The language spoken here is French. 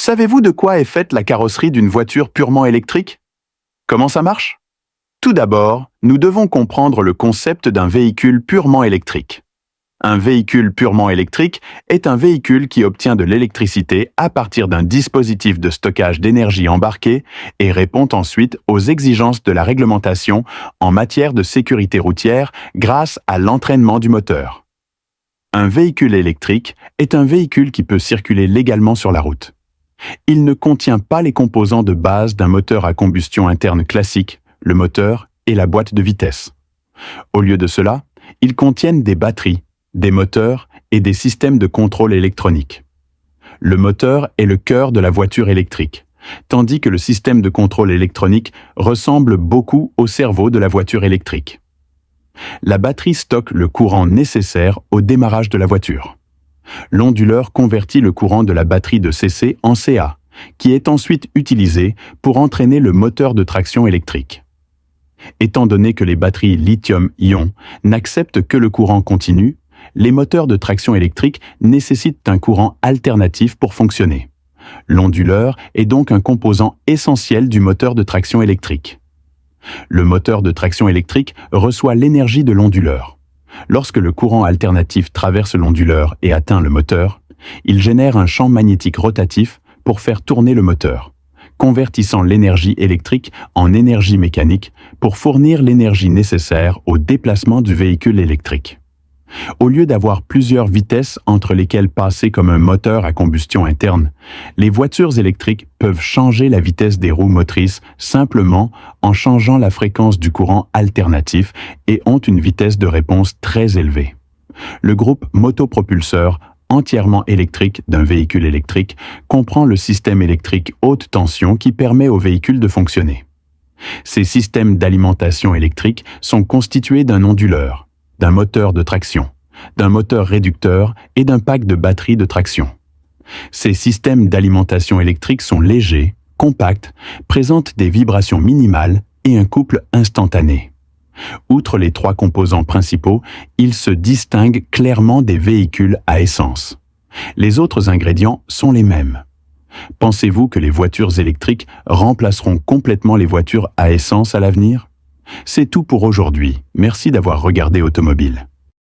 Savez-vous de quoi est faite la carrosserie d'une voiture purement électrique? Comment ça marche? Tout d'abord, nous devons comprendre le concept d'un véhicule purement électrique. Un véhicule purement électrique est un véhicule qui obtient de l'électricité à partir d'un dispositif de stockage d'énergie embarqué et répond ensuite aux exigences de la réglementation en matière de sécurité routière grâce à l'entraînement du moteur. Un véhicule électrique est un véhicule qui peut circuler légalement sur la route. Il ne contient pas les composants de base d'un moteur à combustion interne classique, le moteur et la boîte de vitesse. Au lieu de cela, ils contiennent des batteries, des moteurs et des systèmes de contrôle électronique. Le moteur est le cœur de la voiture électrique, tandis que le système de contrôle électronique ressemble beaucoup au cerveau de la voiture électrique. La batterie stocke le courant nécessaire au démarrage de la voiture. L'onduleur convertit le courant de la batterie de CC en CA, qui est ensuite utilisé pour entraîner le moteur de traction électrique. Étant donné que les batteries lithium-ion n'acceptent que le courant continu, les moteurs de traction électrique nécessitent un courant alternatif pour fonctionner. L'onduleur est donc un composant essentiel du moteur de traction électrique. Le moteur de traction électrique reçoit l'énergie de l'onduleur. Lorsque le courant alternatif traverse l'onduleur et atteint le moteur, il génère un champ magnétique rotatif pour faire tourner le moteur, convertissant l'énergie électrique en énergie mécanique pour fournir l'énergie nécessaire au déplacement du véhicule électrique. Au lieu d'avoir plusieurs vitesses entre lesquelles passer comme un moteur à combustion interne, les voitures électriques peuvent changer la vitesse des roues motrices simplement en changeant la fréquence du courant alternatif et ont une vitesse de réponse très élevée. Le groupe motopropulseur entièrement électrique d'un véhicule électrique comprend le système électrique haute tension qui permet au véhicule de fonctionner. Ces systèmes d'alimentation électrique sont constitués d'un onduleur, d'un moteur de traction, d'un moteur réducteur et d'un pack de batteries de traction. Ces systèmes d'alimentation électrique sont légers, compacts, présentent des vibrations minimales et un couple instantané. Outre les trois composants principaux, ils se distinguent clairement des véhicules à essence. Les autres ingrédients sont les mêmes. Pensez-vous que les voitures électriques remplaceront complètement les voitures à essence à l'avenir? C'est tout pour aujourd'hui. Merci d'avoir regardé Automobile.